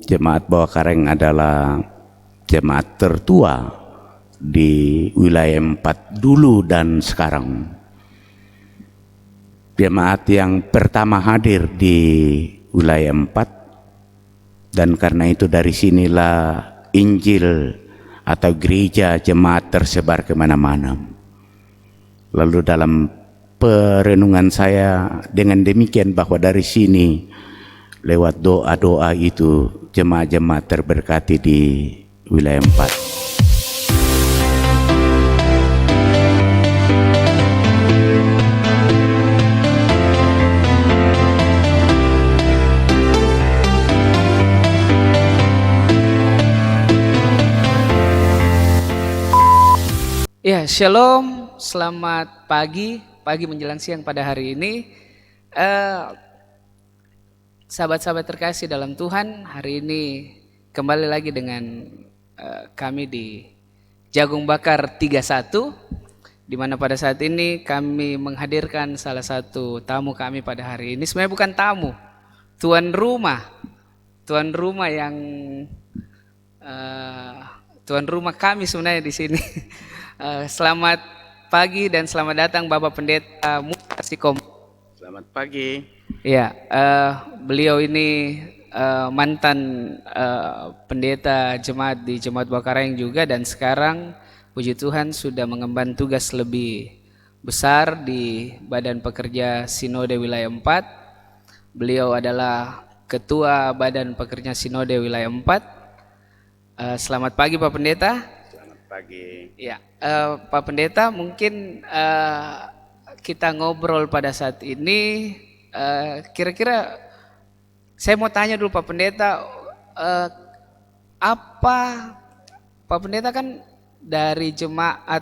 Jemaat Bawah Kareng adalah jemaat tertua di wilayah 4 dulu dan sekarang. Jemaat yang pertama hadir di wilayah 4, dan karena itu dari sinilah Injil atau gereja jemaat tersebar kemana-mana. Lalu dalam perenungan saya dengan demikian bahwa dari sini lewat doa-doa itu jemaat-jemaat terberkati di wilayah 4. Ya, shalom, selamat pagi menjelang siang pada hari ini. Sahabat-sahabat terkasih dalam Tuhan, hari ini kembali lagi dengan kami di Jagung Bakar 31, di mana pada saat ini kami menghadirkan salah satu tamu kami pada hari ini. Sebenarnya bukan tamu, tuan rumah yang tuan rumah kami sebenarnya di sini. Selamat pagi dan selamat datang Bapak Pendeta Mutasikom. Selamat pagi. Ya, beliau ini mantan pendeta jemaat di Jemaat Bawah Kareng juga, dan sekarang puji Tuhan sudah mengemban tugas lebih besar di Badan Pekerja Sinode Wilayah 4. Beliau adalah Ketua Badan Pekerja Sinode Wilayah 4. Selamat pagi Pak Pendeta. Pagi. Ya, Pak Pendeta, mungkin kita ngobrol pada saat ini. Kira-kira saya mau tanya dulu Pak Pendeta, apa Pak Pendeta kan dari jemaat,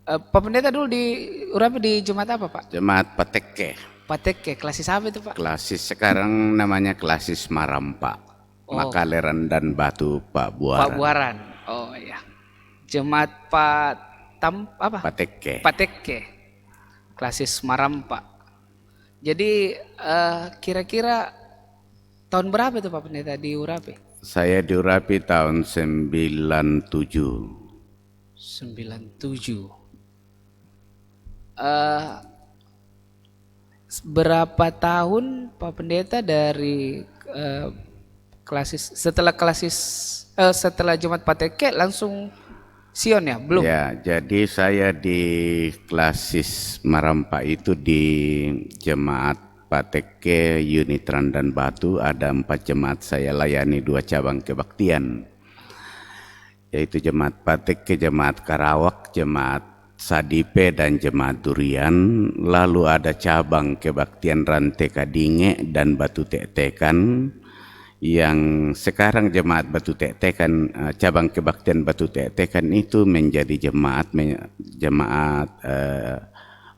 Pak Pendeta dulu di Urapi di jemaat apa Pak? Jemaat Patekke. Patekke, klasis apa itu Pak? Klasis sekarang namanya klasis Marampa, Makaleran dan Batu Pak Buaran. Pak Buaran, oh iya. Jemaat Patekke. Patekke, klasis Marampa. Jadi kira-kira tahun berapa itu Pak Pendeta di Urapi? Saya di Urapi tahun 97. 97. Berapa tahun Pak Pendeta dari setelah Jemaat Patekke langsung Sion ya? Belum? Ya, jadi saya di klasis Marampa itu di Jemaat Patekke, Unitran dan Batu. Ada 4 jemaat saya layani, 2 cabang kebaktian, yaitu Jemaat Patekke, Jemaat Karawak, Jemaat Sadipe dan Jemaat Durian. Lalu ada cabang kebaktian Rante Kadinge dan Batu Tektekan, yang sekarang jemaat Batu Tektekan, cabang kebaktian Batu Tektekan itu menjadi jemaat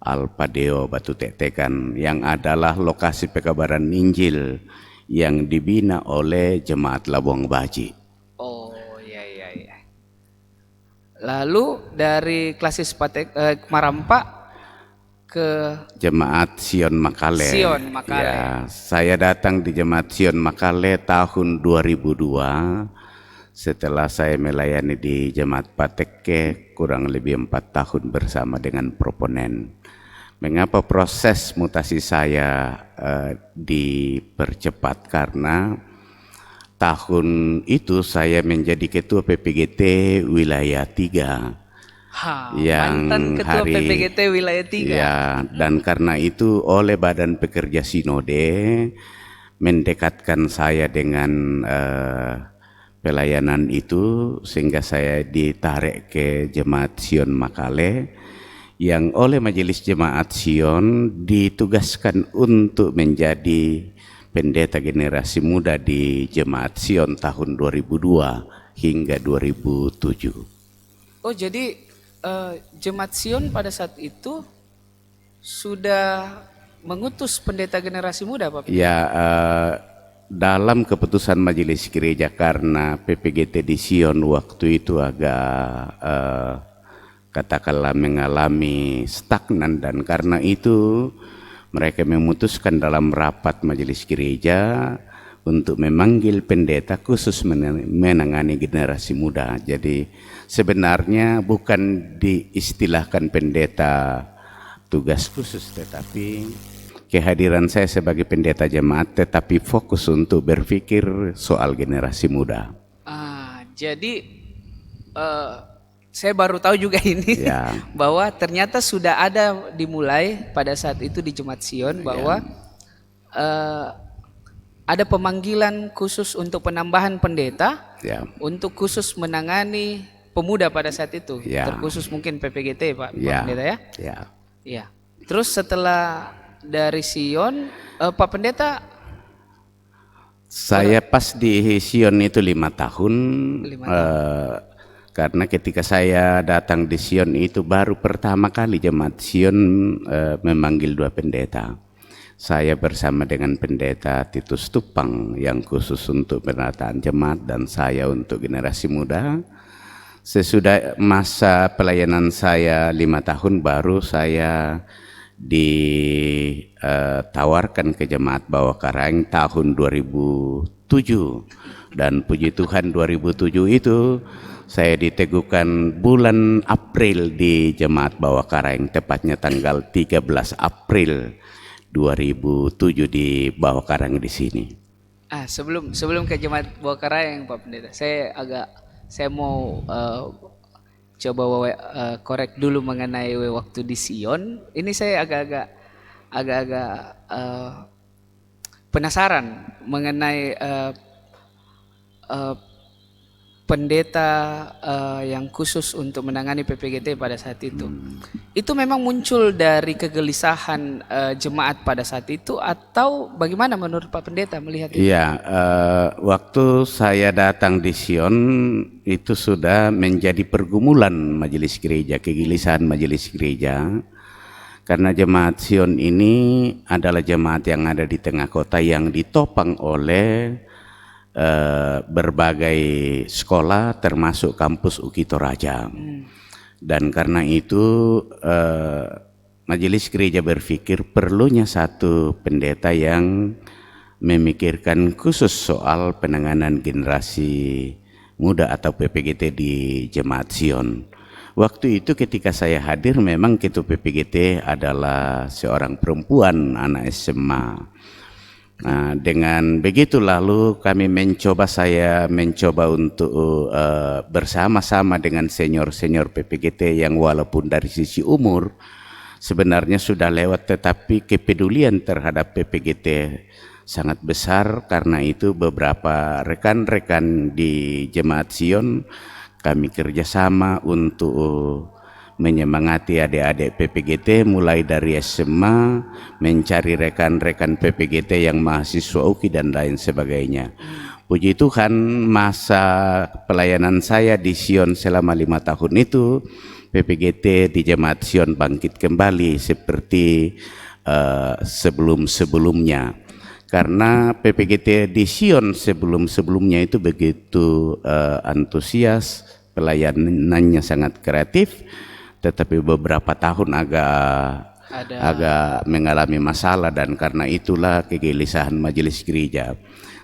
Alpadeo Batu Tektekan, yang adalah lokasi pekabaran Injil yang dibina oleh jemaat Labuang Baji. Oh iya. Lalu dari klasis Marampa ke Jemaat Sion Makale. Sion Makale. Ya, saya datang di Jemaat Sion Makale tahun 2002 setelah saya melayani di Jemaat Patekke kurang lebih 4 tahun bersama dengan proponen. Mengapa proses mutasi saya dipercepat? Karena tahun itu saya menjadi Ketua PPGT Wilayah 3. Yang mantan Ketua PPGT Wilayah 3. Ya, dan karena itu oleh Badan Pekerja Sinode mendekatkan saya dengan pelayanan itu, sehingga saya ditarik ke Jemaat Sion Makale, yang oleh Majelis Jemaat Sion ditugaskan untuk menjadi pendeta generasi muda di Jemaat Sion tahun 2002 hingga 2007. Oh, jadi Jemaat Sion pada saat itu sudah mengutus pendeta generasi muda Pak? Ya, dalam keputusan majelis gereja, karena PPGT di Sion waktu itu agak katakanlah mengalami stagnan, dan karena itu mereka memutuskan dalam rapat majelis gereja untuk memanggil pendeta khusus menangani generasi muda. Jadi sebenarnya bukan diistilahkan pendeta tugas khusus, tetapi kehadiran saya sebagai pendeta jemaat tetapi fokus untuk berpikir soal generasi muda. Jadi saya baru tahu juga ini Ya. bahwa ternyata sudah ada dimulai pada saat itu di Jemaat Sion bahwa ada pemanggilan khusus untuk penambahan pendeta, Ya. untuk khusus menangani pemuda pada saat itu, Ya. terkhusus mungkin PPGT Pak Ya. Pendeta ya. Ya. Iya. Terus setelah dari Sion, Pak Pendeta Saya pas di Sion itu 5 tahun, 5 karena ketika saya datang di Sion itu baru pertama kali jemaat Sion memanggil 2 pendeta. Saya bersama dengan pendeta Titus Tupang yang khusus untuk penataan jemaat dan saya untuk generasi muda. Sesudah masa pelayanan saya 5 tahun baru saya ditawarkan ke jemaat Bawah Karang tahun 2007, dan puji Tuhan 2007 itu saya diteguhkan bulan April di jemaat Bawah Karang, tepatnya tanggal 13 April 2007 di Bawah Karang di sini. sebelum ke Jemaat Bawah Karang Pak Pendeta, saya mau coba korek dulu mengenai waktu di Sion. Ini saya agak-agak penasaran mengenai pendeta yang khusus untuk menangani PPGT pada saat itu. Itu memang muncul dari kegelisahan jemaat pada saat itu atau bagaimana menurut Pak Pendeta melihat itu? Iya, waktu saya datang di Sion itu sudah menjadi pergumulan majelis gereja, kegelisahan majelis gereja. Karena jemaat Sion ini adalah jemaat yang ada di tengah kota yang ditopang oleh berbagai sekolah termasuk kampus UKI Toraja. Dan karena itu majelis gereja berpikir perlunya satu pendeta yang memikirkan khusus soal penanganan generasi muda atau PPGT di Jemaat Sion. Waktu itu ketika saya hadir memang ketua PPGT adalah seorang perempuan anak SMA. Nah, dengan begitu lalu saya mencoba untuk bersama-sama dengan senior-senior PPGT yang walaupun dari sisi umur sebenarnya sudah lewat, tetapi kepedulian terhadap PPGT sangat besar. Karena itu beberapa rekan-rekan di Jemaat Sion kami kerjasama untuk menyemangati adik-adik PPGT mulai dari SMA, mencari rekan-rekan PPGT yang mahasiswa UKI dan lain sebagainya. Puji Tuhan masa pelayanan saya di Sion selama 5 tahun itu PPGT di Jemaat Sion bangkit kembali seperti sebelum-sebelumnya. Karena PPGT di Sion sebelum-sebelumnya itu begitu antusias, pelayanannya sangat kreatif, tetapi beberapa tahun agak mengalami masalah, dan karena itulah kegelisahan majelis gereja.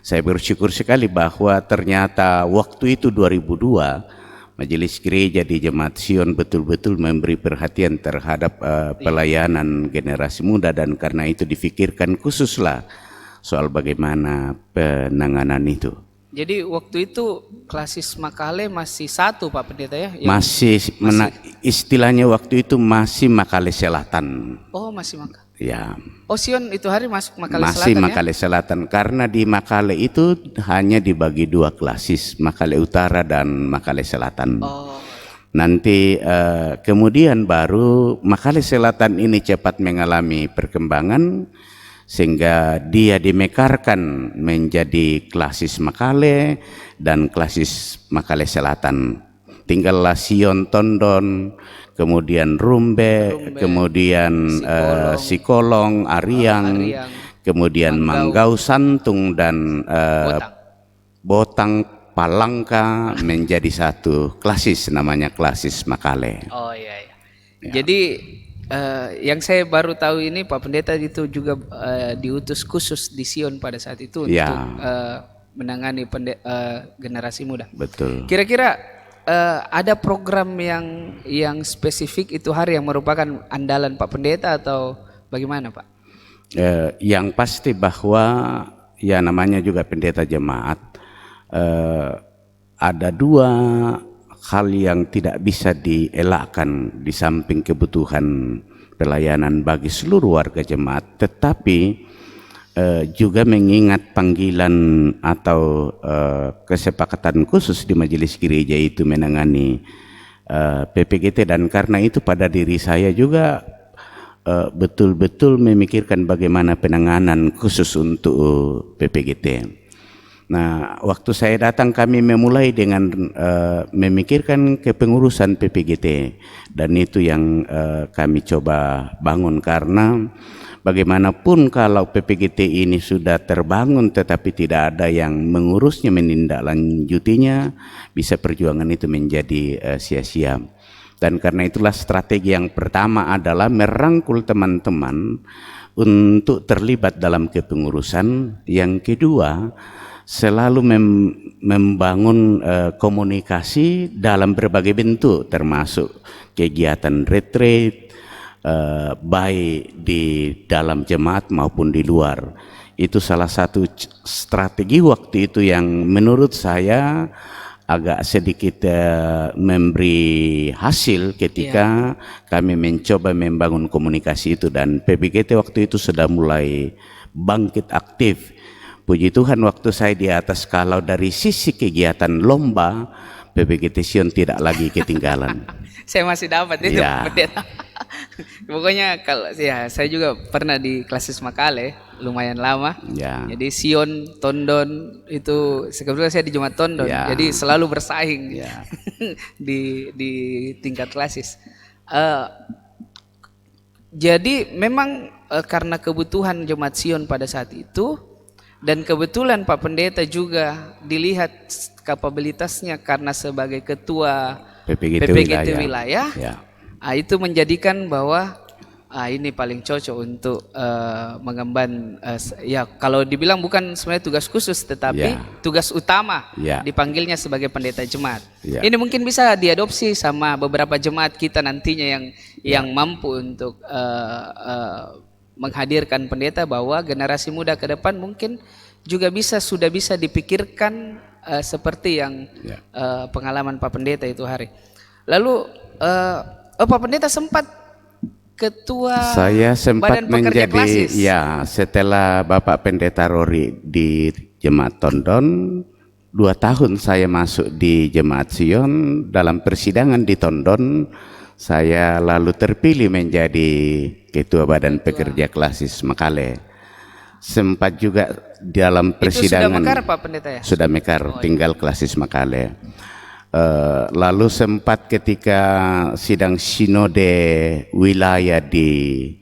Saya bersyukur sekali bahwa ternyata waktu itu 2002 majelis gereja di Jemaat Sion betul-betul memberi perhatian terhadap pelayanan generasi muda, dan karena itu difikirkan khususlah soal bagaimana penanganan itu. Jadi waktu itu klasis Makale masih 1 Pak Pendeta ya? Istilahnya waktu itu masih Makale Selatan. Oh masih Makale. Ya. Oh Sion itu hari masuk Makale Selatan. Masih Makale Selatan, karena di Makale itu hanya dibagi 2 klasis, Makale Utara dan Makale Selatan. Oh. Nanti kemudian baru Makale Selatan ini cepat mengalami perkembangan sehingga dia dimekarkan menjadi klasis Makale dan klasis Makale Selatan. Tinggallah Sion Tondon, kemudian Rumbe, kemudian Sikolong, Ariang, kemudian Manggau Santung dan Botang Palangka menjadi satu klasis namanya klasis Makale. Oh iya, iya. Ya. Jadi yang saya baru tahu ini Pak Pendeta itu juga diutus khusus di Sion pada saat itu Ya. untuk menangani generasi muda. Betul. Kira-kira ada program yang spesifik itu hari yang merupakan andalan Pak Pendeta atau bagaimana Pak? Yang pasti bahwa ya namanya juga pendeta jemaat, ada dua hal yang tidak bisa dielakkan di samping kebutuhan pelayanan bagi seluruh warga jemaat, tetapi juga mengingat panggilan atau kesepakatan khusus di majelis gereja itu menangani PPGT, dan karena itu pada diri saya juga betul-betul memikirkan bagaimana penanganan khusus untuk PPGT. Nah, waktu saya datang kami memulai dengan memikirkan kepengurusan PPGT, dan itu yang kami coba bangun, karena bagaimanapun kalau PPGT ini sudah terbangun tetapi tidak ada yang mengurusnya, menindaklanjutinya, bisa perjuangan itu menjadi sia-sia. Dan karena itulah strategi yang pertama adalah merangkul teman-teman untuk terlibat dalam kepengurusan. Yang kedua, selalu membangun komunikasi dalam berbagai bentuk, termasuk kegiatan retreat, baik di dalam jemaat maupun di luar. Itu salah satu strategi waktu itu yang menurut saya agak sedikit memberi hasil ketika kami mencoba membangun komunikasi itu, dan PPGT waktu itu sudah mulai bangkit aktif. Puji Tuhan waktu saya di atas, kalau dari sisi kegiatan lomba, PPGT Sion tidak lagi ketinggalan. Saya masih dapat itu Ya. Pendeta. Pokoknya kalau ya saya juga pernah di Klasis Makale lumayan lama. Ya. Jadi Sion, Tondon itu sebetulnya saya di Jemaat Tondon. Ya. Jadi selalu bersaing Ya. di tingkat Klasis. Jadi memang karena kebutuhan Jemaat Sion pada saat itu, dan kebetulan Pak Pendeta juga dilihat kapabilitasnya karena sebagai ketua PPGT wilayah. Ya. Itu menjadikan bahwa ini paling cocok untuk mengemban, ya kalau dibilang bukan sebenarnya tugas khusus tetapi tugas utama, dipanggilnya sebagai pendeta jemaat. Ini mungkin bisa diadopsi sama beberapa jemaat kita nantinya yang mampu untuk menghadirkan pendeta, bahwa generasi muda ke depan mungkin juga sudah bisa dipikirkan seperti yang pengalaman Pak Pendeta itu hari. Lalu Pak Pendeta sempat ketua saya sempat Badan Pekerja menjadi Klasis. Ya, setelah Bapak Pendeta Rory di Jemaat Tondon, 2 tahun saya masuk di Jemaat Sion. Dalam persidangan di Tondon, saya lalu terpilih menjadi ketua Badan Pekerja Klasis Makale. Sempat juga dalam persidangan. Itu sudah mekar Pak Pendeta ya? Sudah mekar, tinggal Klasis Makale. Lalu sempat ketika sidang sinode wilayah di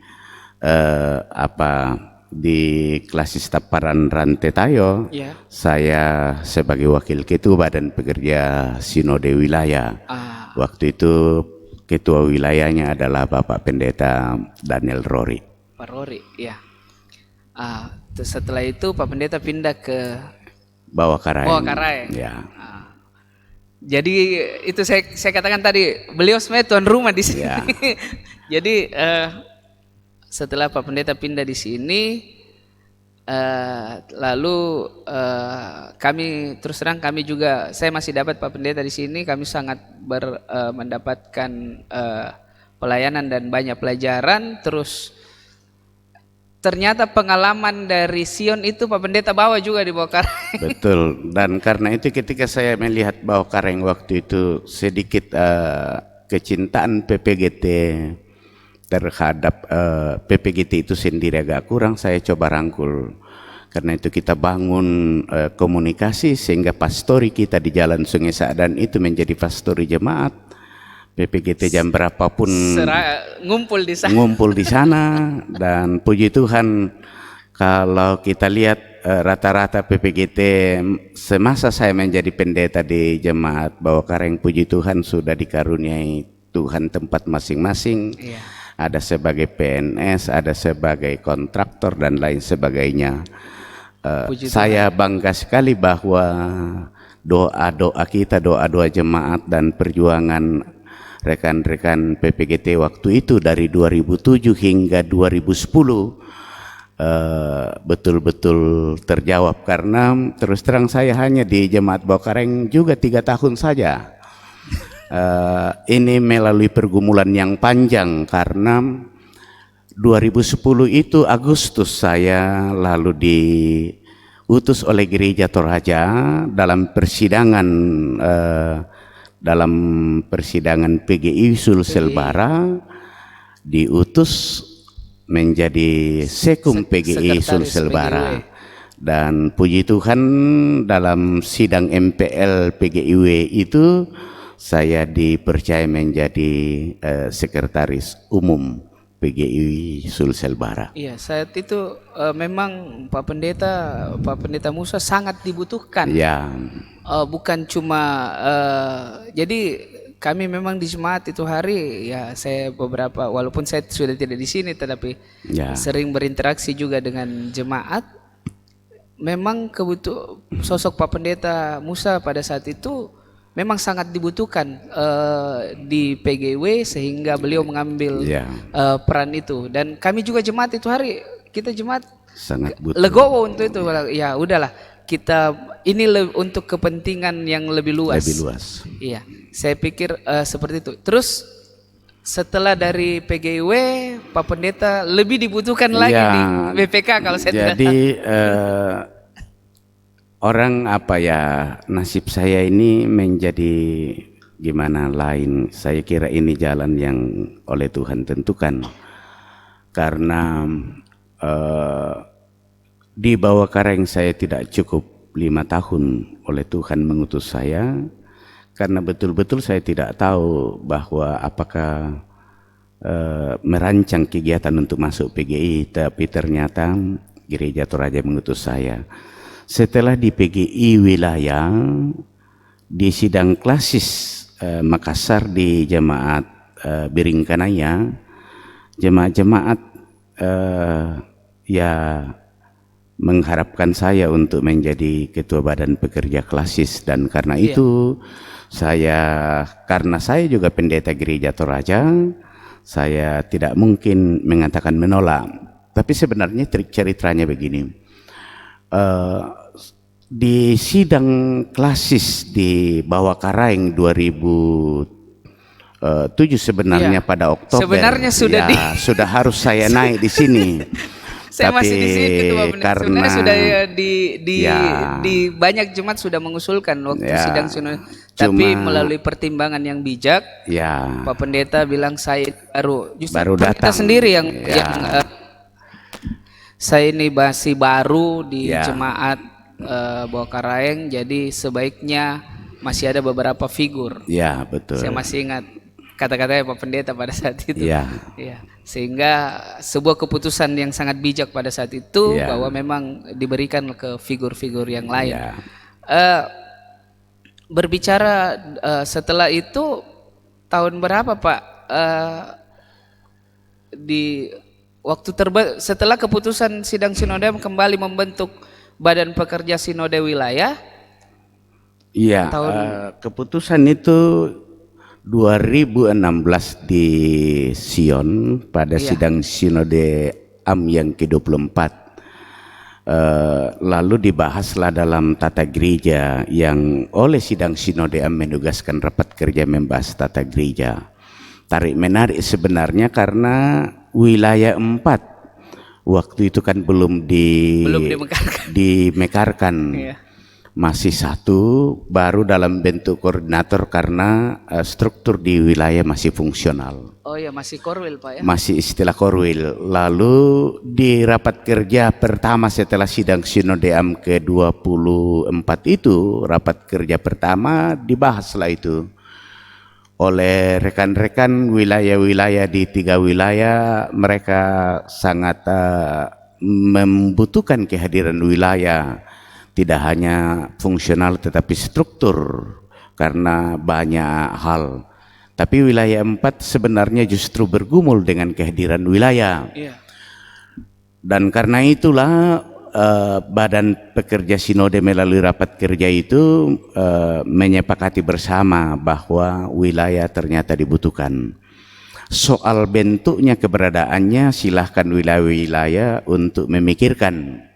di Klasis Taparan Rantetayo, saya sebagai wakil ketua Badan Pekerja Sinode Wilayah. Waktu itu ketua wilayahnya adalah Bapak Pendeta Daniel Rory. Pak Rory, ya. Setelah itu Pak Pendeta pindah ke Bawah Karaeng. Ya. Jadi itu saya katakan tadi, beliau sebenarnya tuan rumah di sini. Ya. Jadi setelah Pak Pendeta pindah di sini, lalu kami terus terang kami juga, saya masih dapat Pak Pendeta di sini, kami sangat mendapatkan pelayanan dan banyak pelajaran. Terus ternyata pengalaman dari Sion itu Pak Pendeta bawa juga di Bawah Kareng. Betul, dan karena itu ketika saya melihat Bawah Kareng waktu itu sedikit kecintaan PPGT terhadap PPGT itu sendiri agak kurang, saya coba rangkul. Karena itu kita bangun komunikasi sehingga pastori kita di Jalan Sungai Sa'dan itu menjadi pastori jemaat. PPGT jam berapapun ngumpul di sana. Dan puji Tuhan kalau kita lihat rata-rata PPGT semasa saya menjadi pendeta di Jemaat Bawah Kareng, puji Tuhan sudah dikaruniai Tuhan tempat masing-masing. ada sebagai PNS, ada sebagai kontraktor dan lain sebagainya. Puji Saya bangga sekali bahwa doa-doa kita, doa-doa jemaat dan perjuangan rekan-rekan PPGT waktu itu dari 2007 hingga 2010 betul-betul terjawab, karena terus terang saya hanya di Jemaat Bawakaraeng juga 3 tahun saja. Ini melalui pergumulan yang panjang, karena 2010 itu Agustus saya lalu diutus oleh Gereja Toraja dalam persidangan PGI Sulselbara, diutus menjadi Sekum PGI Sulselbara. Dan puji Tuhan dalam sidang MPL PGIW itu saya dipercaya menjadi sekretaris umum PGI Sulselbara. Iya, saat itu memang Pak Pendeta Musa sangat dibutuhkan. Ya, Bukan cuma jadi kami memang di jemaat itu hari ya, saya beberapa, walaupun saya sudah tidak di sini tetapi ya, sering berinteraksi juga dengan jemaat. Memang sosok Pak Pendeta Musa pada saat itu memang sangat dibutuhkan di PGW, sehingga beliau mengambil ya, peran itu. Dan kami juga jemaat itu hari, kita jemaat sangat butuh. legowo untuk itu. Ya udahlah, kita ini untuk kepentingan yang lebih luas. Lebih luas. Iya, saya pikir seperti itu. Terus setelah dari PGW, Pak Pendeta lebih dibutuhkan lagi Ya, di BPK kalau saya tidak jadi orang apa ya, nasib saya ini menjadi gimana lain. Saya kira ini jalan yang oleh Tuhan tentukan, karena di Bawakaraeng saya tidak cukup 5 tahun oleh Tuhan mengutus saya, karena betul-betul saya tidak tahu bahwa apakah merancang kegiatan untuk masuk PGI, tapi ternyata Gereja Toraja mengutus saya. Setelah di PGI wilayah, di sidang klasis Makassar di Jemaat Biringkanaya, jemaat-jemaat ya mengharapkan saya untuk menjadi ketua badan pekerja klasis, dan karena itu karena saya juga pendeta Gereja Toraja, saya tidak mungkin mengatakan menolak. Tapi sebenarnya ceritanya begini. Di sidang klasis di Bawakaraeng 2007 sebenarnya pada Oktober, sebenarnya sudah sudah harus saya naik di sini. Saya Tapi masih di sini Ketua Pendeta. karena Sebenarnya sudah di banyak jemaat sudah mengusulkan waktu sidang sinode, tapi melalui pertimbangan yang bijak, Pak Pendeta bilang saya baru datang sendiri yang saya ini masih baru di jemaat Bawakaraeng, jadi sebaiknya masih ada beberapa figur. Ya, betul. Saya masih ingat kata-katanya Pak Pendeta pada saat itu. Ya. Sehingga sebuah keputusan yang sangat bijak pada saat itu, bahwa memang diberikan ke figur-figur yang lain. Berbicara setelah itu tahun berapa Pak? Setelah keputusan sidang sinode kembali membentuk Badan Pekerja Sinode Wilayah. Iya, keputusan itu 2016 di Sion pada sidang Sinode AM yang ke-24. Lalu dibahaslah dalam tata gereja, yang oleh sidang Sinode AM menugaskan rapat kerja membahas tata gereja. Tarik menarik sebenarnya, karena wilayah 4 waktu itu kan belum dimekarkan. Masih satu, baru dalam bentuk koordinator, karena struktur di wilayah masih fungsional. Oh ya, masih korwil Pak ya? Masih istilah korwil. Lalu di rapat kerja pertama setelah sidang Sinode AM ke-24 itu, rapat kerja pertama dibahaslah itu oleh rekan-rekan wilayah-wilayah di 3 wilayah. Mereka sangat membutuhkan kehadiran wilayah, tidak hanya fungsional tetapi struktur, karena banyak hal. Tapi wilayah 4 sebenarnya justru bergumul dengan kehadiran wilayah. Iya. Dan karena itulah Badan Pekerja Sinode melalui rapat kerja itu menyepakati bersama bahwa wilayah ternyata dibutuhkan. Soal bentuknya, keberadaannya, silahkan wilayah-wilayah untuk memikirkan.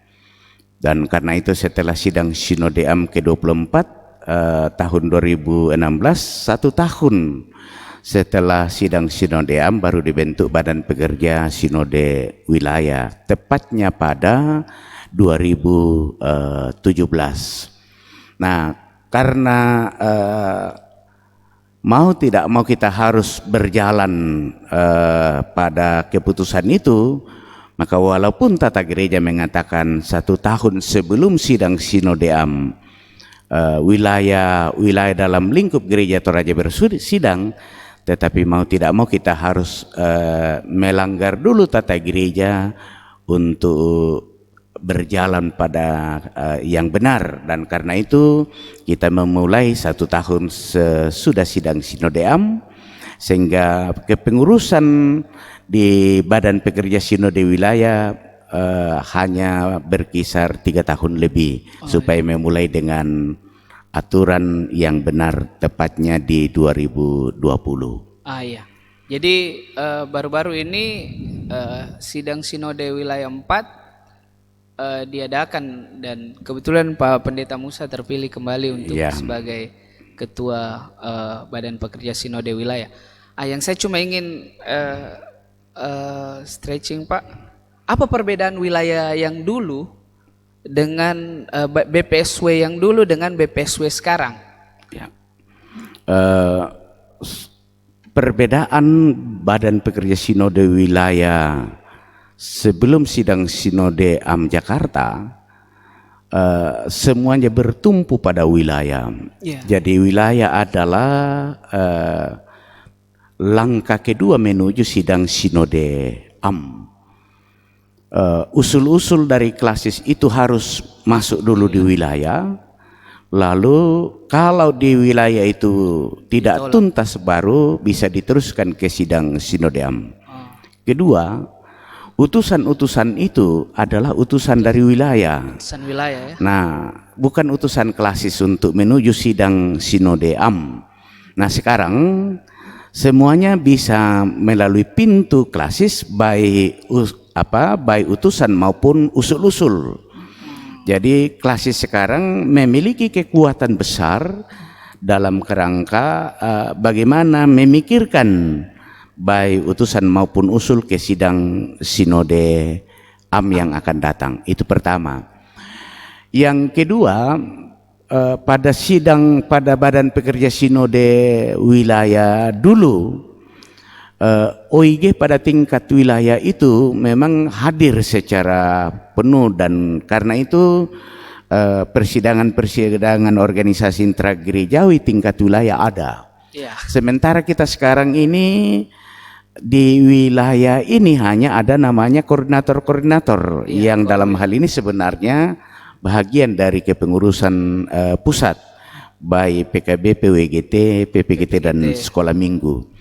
Dan karena itu setelah sidang Sinode AM ke-24 tahun 2016, 1 tahun setelah sidang Sinode AM baru dibentuk Badan Pekerja Sinode Wilayah, tepatnya pada 2017. Nah, karena mau tidak mau kita harus berjalan pada keputusan itu, maka walaupun tata gereja mengatakan 1 tahun sebelum sidang Sinode AM wilayah dalam lingkup gereja Toraja bersidang, tetapi mau tidak mau kita harus melanggar dulu tata gereja untuk berjalan pada yang benar. Dan karena itu kita memulai 1 tahun sesudah sidang Sinode AM, sehingga kepengurusan di Badan Pekerja Sinode Wilayah hanya berkisar 3 tahun lebih supaya memulai dengan aturan yang benar, tepatnya di 2020. Iya. Jadi baru-baru ini sidang Sinode Wilayah 4 diadakan, dan kebetulan Pak Pendeta Musa terpilih kembali untuk sebagai Ketua Badan Pekerja Sinode Wilayah. Yang saya cuma ingin stretching, Pak, apa perbedaan wilayah yang dulu dengan BPSW yang dulu dengan BPSW sekarang? Ya. Perbedaan Badan Pekerja Sinode Wilayah sebelum sidang Sinode AM Jakarta, semuanya bertumpu pada wilayah. Jadi wilayah adalah langkah kedua menuju sidang Sinode AM. Usul-usul dari klasis itu harus masuk dulu di wilayah, lalu kalau di wilayah itu tidak tuntas baru bisa diteruskan ke sidang Sinode AM. Kedua, utusan-utusan itu adalah utusan dari wilayah. Utusan wilayah ya. Nah, bukan utusan klasis untuk menuju sidang Sinode AM. Nah, sekarang semuanya bisa melalui pintu klasis, baik utusan maupun usul-usul. Jadi klasis sekarang memiliki kekuatan besar dalam kerangka bagaimana memikirkan baik utusan maupun usul ke sidang Sinode AM yang akan datang. Itu pertama. Yang kedua, pada Badan Pekerja Sinode Wilayah dulu, OIG pada tingkat wilayah itu memang hadir secara penuh, dan karena itu persidangan organisasi intragerejawi tingkat wilayah ada. Sementara kita sekarang ini di wilayah ini hanya ada namanya koordinator-koordinator yang dalam hal ini sebenarnya bahagian dari kepengurusan pusat, baik PKB, PWGT, PPGT dan sekolah minggu.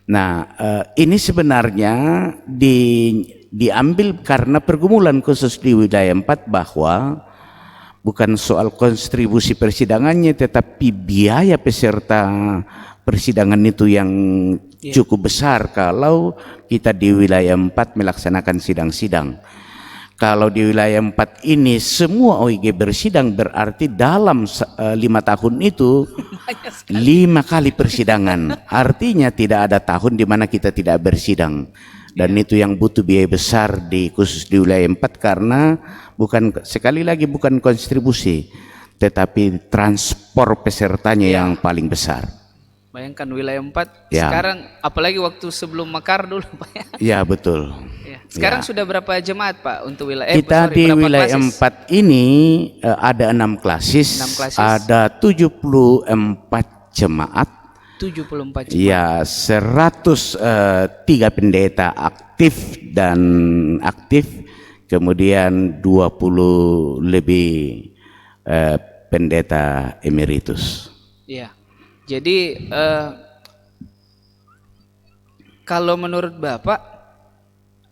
Nah, ini sebenarnya diambil karena pergumulan khusus di wilayah 4 bahwa bukan soal kontribusi persidangannya, tetapi biaya peserta persidangan itu yang cukup besar kalau kita di wilayah 4 melaksanakan sidang-sidang. Kalau di wilayah 4 ini semua OIG bersidang, berarti dalam 5 tahun itu 5 kali persidangan. Artinya tidak ada tahun di mana kita tidak bersidang. Dan itu yang butuh biaya besar khusus di wilayah 4, karena sekali lagi bukan kontribusi, tetapi transport pesertanya yang paling besar. Bayangkan wilayah 4 sekarang, apalagi waktu sebelum Mekar dulu, Pak ya. Ya, betul. Sekarang sudah berapa jemaat, Pak, untuk wilayah? Kita di wilayah 4 ini ada 6 klasis, ada 74 jemaat. 74 jemaat. Ya, 103 pendeta aktif, kemudian 20 lebih pendeta emeritus. Iya. Jadi Kalau menurut Bapak,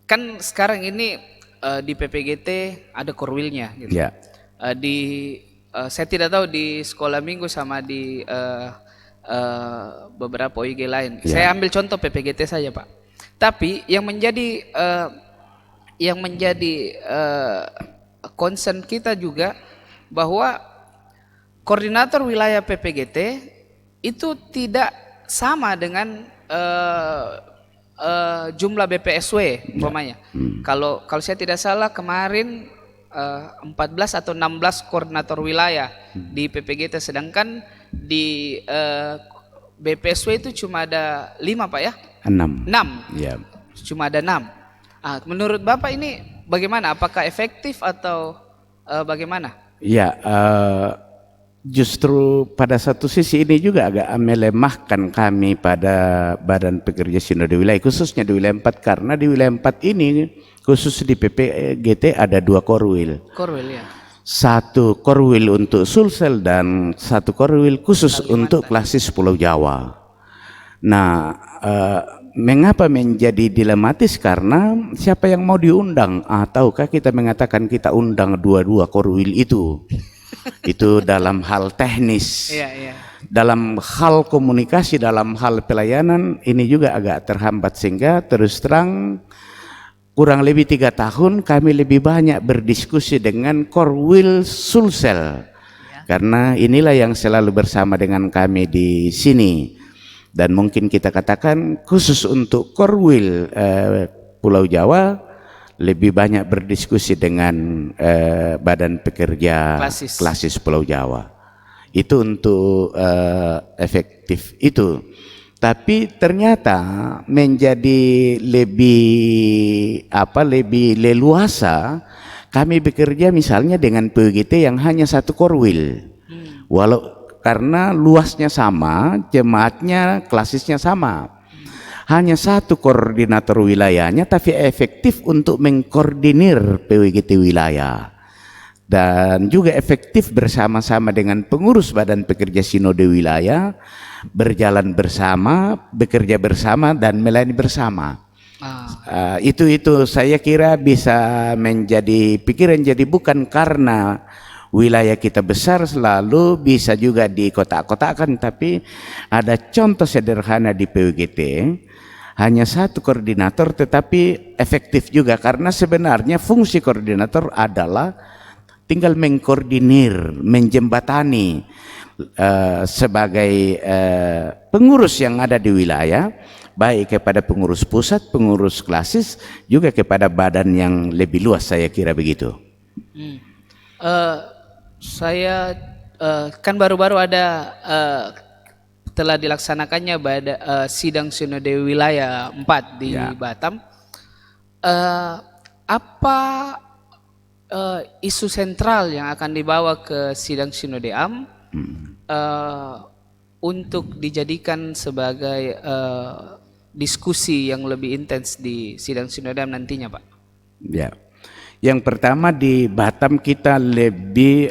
kan sekarang ini di PPGT ada korwilnya gitu. Ya. Saya tidak tahu di sekolah minggu sama di beberapa OIG lain. Ya. Saya ambil contoh PPGT saja, Pak. Tapi yang menjadi concern kita juga bahwa koordinator wilayah PPGT itu tidak sama dengan jumlah BPSW umpamanya. Kalau saya tidak salah kemarin 14 atau 16 koordinator wilayah di PPGT, sedangkan di BPSW itu cuma ada 5, Pak ya? 6. 6. Ya. Cuma ada 6. Menurut Bapak ini bagaimana? Apakah efektif atau bagaimana? Ya, justru pada satu sisi ini juga agak melemahkan kami pada Badan Pekerja Sinode Wilayah, khususnya di wilayah 4, karena di wilayah 4 ini khusus di PPGT ada 2 korwil. Korwil ya. 1 korwil untuk Sulsel dan 1 korwil khusus untuk klasis Pulau Jawa. Nah, mengapa menjadi dilematis? Karena siapa yang mau diundang? Tahukah kita mengatakan kita undang 2 korwil itu? Itu dalam hal teknis. Iya, iya. Dalam hal komunikasi, dalam hal pelayanan ini juga agak terhambat, sehingga terus terang kurang lebih 3 tahun kami lebih banyak berdiskusi dengan Korwil Sulsel, karena inilah yang selalu bersama dengan kami di sini. Dan mungkin kita katakan khusus untuk Korwil Pulau Jawa lebih banyak berdiskusi dengan Badan Pekerja Klasis Pulau Jawa. Itu untuk efektif itu. Tapi ternyata menjadi lebih leluasa kami bekerja misalnya dengan PGT yang hanya 1 korwil. Karena luasnya sama, jemaatnya, klasisnya sama. Hanya 1 koordinator wilayahnya, tapi efektif untuk mengkoordinir PWGT wilayah. Dan juga efektif bersama-sama dengan pengurus Badan Pekerja Sinode Wilayah, berjalan bersama, bekerja bersama, dan melayani bersama. Itu saya kira bisa menjadi pikiran. Jadi bukan karena wilayah kita besar selalu bisa juga di kotak-kotakan, tapi ada contoh sederhana di PWGT, hanya 1 koordinator tetapi efektif juga, karena sebenarnya fungsi koordinator adalah tinggal mengkoordinir, menjembatani sebagai pengurus yang ada di wilayah, baik kepada pengurus pusat, pengurus klasis, juga kepada badan yang lebih luas, saya kira begitu. Saya kan baru-baru ada telah dilaksanakannya sidang sinode wilayah 4 di Batam. Apa isu sentral yang akan dibawa ke sidang sinode AM untuk dijadikan sebagai diskusi yang lebih intens di sidang sinode AM nantinya, Pak? Ya, yang pertama di Batam kita lebih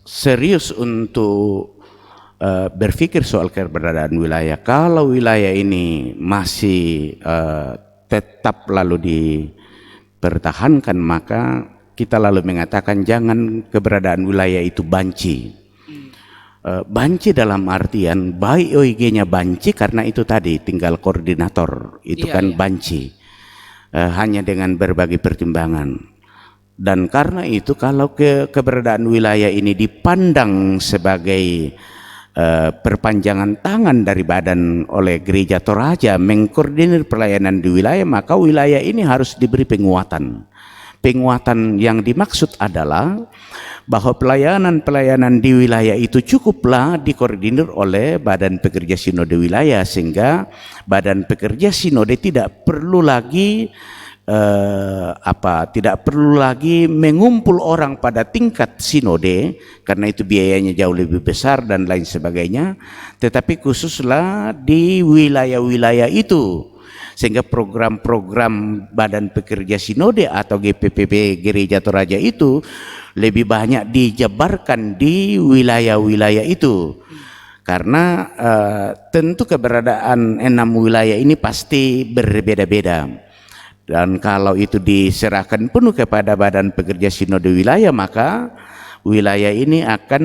serius untuk berpikir soal keberadaan wilayah. Kalau wilayah ini masih tetap lalu dipertahankan, maka kita lalu mengatakan jangan keberadaan wilayah itu banci. Banci dalam artian baik OIG-nya banci karena itu tadi tinggal koordinator, itu banci. Hanya dengan berbagai pertimbangan. Dan karena itu kalau keberadaan wilayah ini dipandang sebagai perpanjangan tangan dari badan oleh Gereja Toraja mengkoordinir pelayanan di wilayah, maka wilayah ini harus diberi penguatan. Penguatan yang dimaksud adalah bahwa pelayanan-pelayanan di wilayah itu cukuplah dikoordinir oleh Badan Pekerja Sinode Wilayah, sehingga Badan Pekerja Sinode tidak perlu lagi mengumpul orang pada tingkat sinode, karena itu biayanya jauh lebih besar dan lain sebagainya, tetapi khususlah di wilayah-wilayah itu, sehingga program-program Badan Pekerja Sinode atau GPPB Gereja Toraja itu lebih banyak dijabarkan di wilayah-wilayah itu. Karena tentu keberadaan 6 wilayah ini pasti berbeda-beda. Dan kalau itu diserahkan penuh kepada Badan Pekerja Sinode Wilayah, maka wilayah ini akan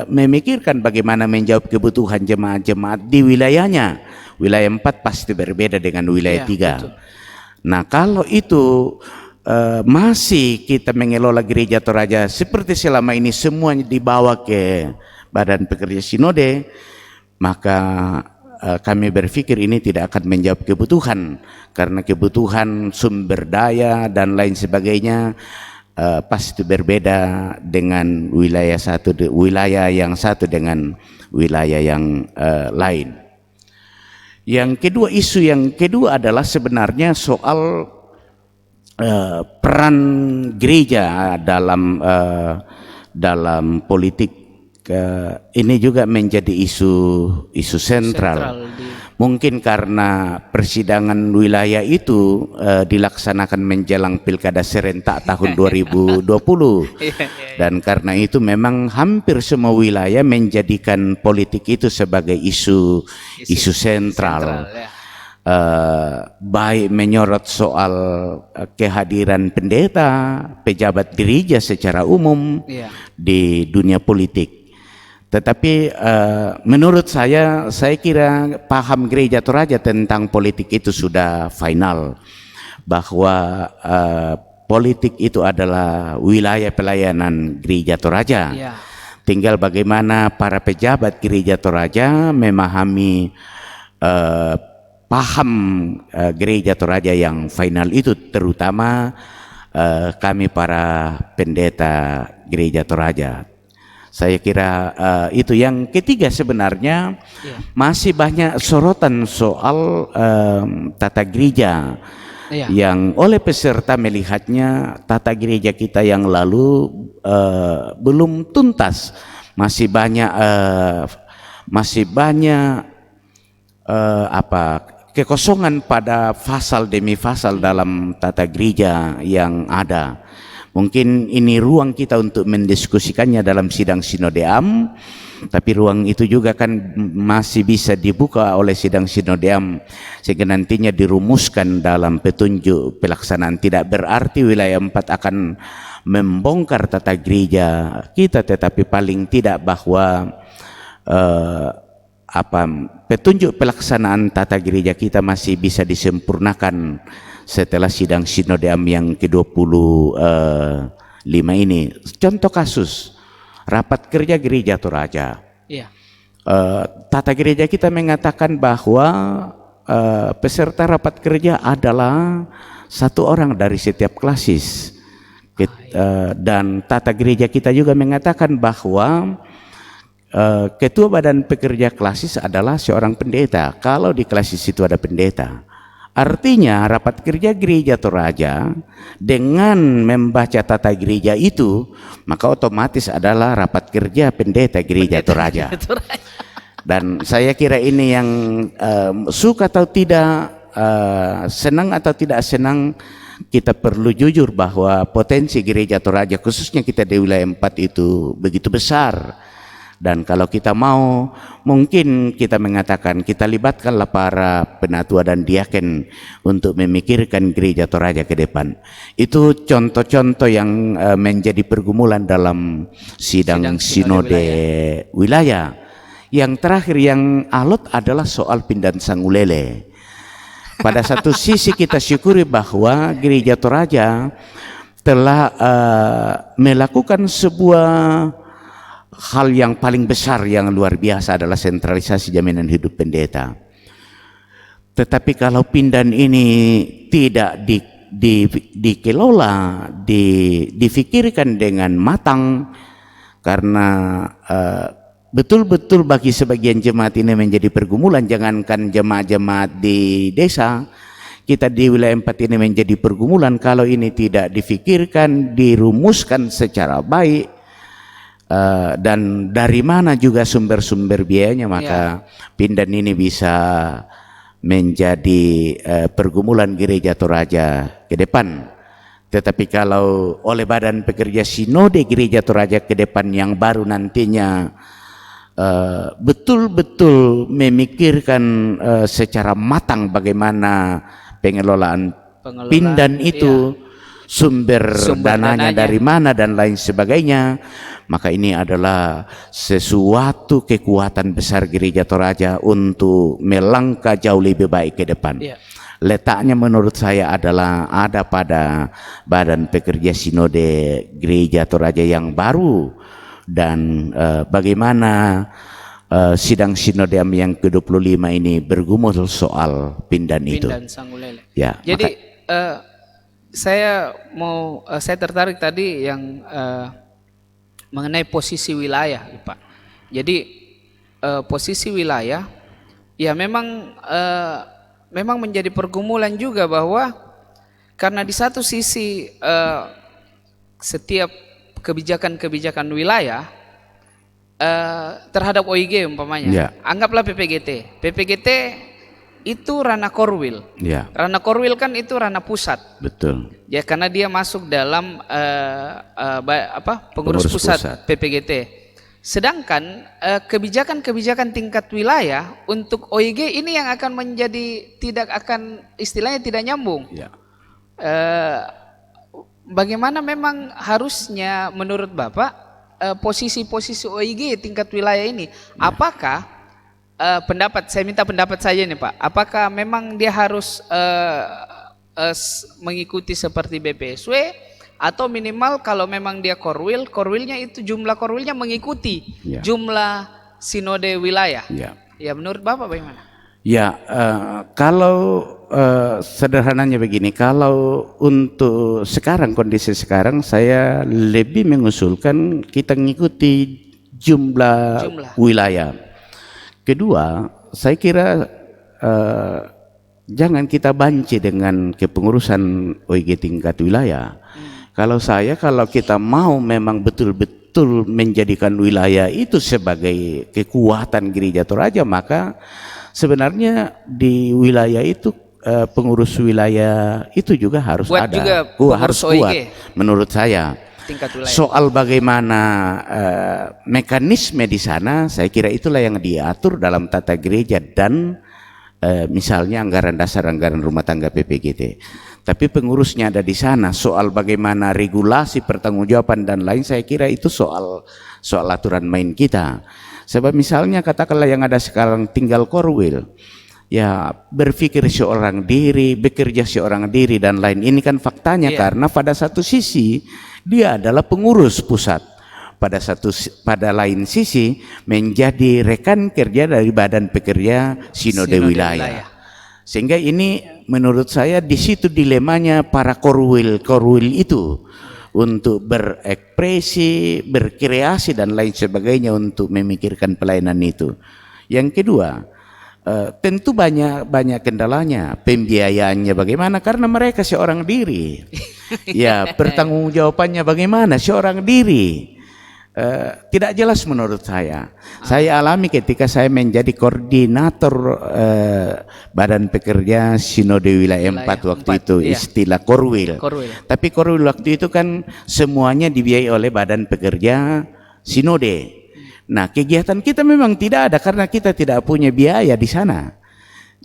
memikirkan bagaimana menjawab kebutuhan jemaat-jemaat di wilayahnya. Wilayah 4 pasti berbeda dengan wilayah 3. betul. Nah, kalau itu masih kita mengelola gereja Toraja seperti selama ini semuanya dibawa ke Badan Pekerja Sinode, maka kami berpikir ini tidak akan menjawab kebutuhan, karena kebutuhan sumber daya dan lain sebagainya pasti berbeda dengan wilayah yang satu dengan wilayah yang lain. Yang kedua, isu yang kedua adalah sebenarnya soal peran gereja dalam politik. Ini juga menjadi isu sentral. Mungkin karena persidangan wilayah itu dilaksanakan menjelang Pilkada serentak tahun 2020, dan karena itu memang hampir semua wilayah menjadikan politik itu sebagai isu sentral. Baik menyorot soal kehadiran pendeta, pejabat gereja secara umum di dunia politik. Tetapi menurut saya kira paham gereja Toraja tentang politik itu sudah final, bahwa politik itu adalah wilayah pelayanan gereja Toraja. Tinggal bagaimana para pejabat gereja Toraja memahami paham gereja Toraja yang final itu, terutama kami para pendeta gereja Toraja. Saya kira itu. Yang ketiga, sebenarnya masih banyak sorotan soal tata gereja yang oleh peserta melihatnya tata gereja kita yang lalu belum tuntas, masih banyak kekosongan pada pasal demi pasal dalam tata gereja yang ada. Mungkin ini ruang kita untuk mendiskusikannya dalam sidang Sinode Am, tapi ruang itu juga kan masih bisa dibuka oleh sidang Sinode Am sehingga nantinya dirumuskan dalam petunjuk pelaksanaan. Tidak berarti wilayah 4 akan membongkar tata gereja kita, tetapi paling tidak bahwa petunjuk pelaksanaan tata gereja kita masih bisa disempurnakan setelah sidang Sinode Am yang ke-25 ini. Contoh kasus rapat kerja gereja Toraja. Tata gereja kita mengatakan bahwa peserta rapat kerja adalah 1 orang dari setiap klasis. Dan tata gereja kita juga mengatakan bahwa ketua badan pekerja klasis adalah seorang pendeta, kalau di klasis itu ada pendeta. Artinya rapat kerja gereja Toraja dengan membaca tata gereja itu, maka otomatis adalah rapat kerja pendeta gereja Toraja. Dan saya kira ini yang suka atau tidak, senang atau tidak senang, kita perlu jujur bahwa potensi gereja Toraja khususnya kita di wilayah 4 itu begitu besar. Dan kalau kita mau, mungkin kita mengatakan kita libatkanlah para penatua dan diaken untuk memikirkan gereja Toraja ke depan. Itu contoh-contoh yang menjadi pergumulan dalam sidang sinode wilayah. Yang terakhir yang alot adalah soal Pindan Sangulele. Pada satu sisi kita syukuri bahwa gereja Toraja telah melakukan sebuah hal yang paling besar yang luar biasa, adalah sentralisasi jaminan hidup pendeta. Tetapi kalau Pindan ini tidak dikelola, difikirkan dengan matang, karena betul-betul bagi sebagian jemaat ini menjadi pergumulan. Jangankan jemaat-jemaat di desa, kita di wilayah 4 ini menjadi pergumulan kalau ini tidak difikirkan, dirumuskan secara baik. Dan dari mana juga sumber-sumber biayanya, maka Pindan ini bisa menjadi pergumulan gereja Toraja ke depan. Tetapi kalau oleh Badan Pekerja Sinode Gereja Toraja ke depan yang baru nantinya betul-betul memikirkan secara matang bagaimana pengelolaan Pindan itu, sumber dananya dari mana dan lain sebagainya. Maka ini adalah sesuatu kekuatan besar Gereja Toraja untuk melangkah jauh lebih baik ke depan. Letaknya menurut saya adalah ada pada Badan Pekerja Sinode Gereja Toraja yang baru, dan bagaimana sidang sinodiam yang ke-25 ini bergumul soal Pindan itu. Pindan Sanggulele. Ya, jadi saya tertarik tadi yang mengenai posisi wilayah, Pak. Jadi posisi wilayah ya memang menjadi pergumulan juga, bahwa karena di satu sisi setiap kebijakan-kebijakan wilayah terhadap OIG umpamanya, anggaplah PPGT itu ranah Korwil. Ranah Korwil kan itu ranah pusat. Betul. Ya, karena dia masuk dalam pengurus pusat PPGT. Sedangkan kebijakan-kebijakan tingkat wilayah untuk OIG ini yang akan menjadi istilahnya tidak nyambung. Bagaimana memang harusnya menurut Bapak posisi-posisi OIG tingkat wilayah ini? Apakah saya minta pendapat saja nih Pak, apakah memang dia harus mengikuti seperti BPSW, atau minimal kalau memang dia korwilnya itu jumlah korwilnya mengikuti jumlah sinode wilayah? Ya, menurut Bapak bagaimana? Ya, kalau sederhananya begini, kalau untuk sekarang, kondisi sekarang, saya lebih mengusulkan kita mengikuti jumlah wilayah. Kedua, saya kira jangan kita banci dengan kepengurusan OIG tingkat wilayah. Kalau kita mau memang betul-betul menjadikan wilayah itu sebagai kekuatan Gereja Toraja, maka sebenarnya di wilayah itu pengurus wilayah itu juga harus harus kuat menurut saya. Soal bagaimana mekanisme di sana, saya kira itulah yang diatur dalam tata gereja dan misalnya anggaran dasar, anggaran rumah tangga PPGT. Tapi pengurusnya ada di sana. Soal bagaimana regulasi, pertanggungjawaban dan lain, saya kira itu soal aturan main kita. Sebab misalnya katakanlah yang ada sekarang tinggal korwil, ya berpikir seorang diri, bekerja seorang diri dan lain. Ini kan faktanya karena pada satu sisi dia adalah pengurus pusat, pada lain sisi menjadi rekan kerja dari Badan Pekerja Sinode Wilayah. Sehingga ini menurut saya di situ dilemanya para korwil itu untuk berekspresi, berkreasi dan lain sebagainya untuk memikirkan pelayanan itu. Yang kedua, tentu banyak kendalanya, pembiayaannya bagaimana, karena mereka seorang diri. Ya, pertanggungjawabannya bagaimana, seorang diri. Tidak jelas menurut saya. Saya alami ketika saya menjadi koordinator Badan Pekerja Sinode Wilayah 4 waktu itu, istilah korwil. Tapi korwil waktu itu kan semuanya dibiayai oleh Badan Pekerja Sinode. Nah, kegiatan kita memang tidak ada karena kita tidak punya biaya di sana.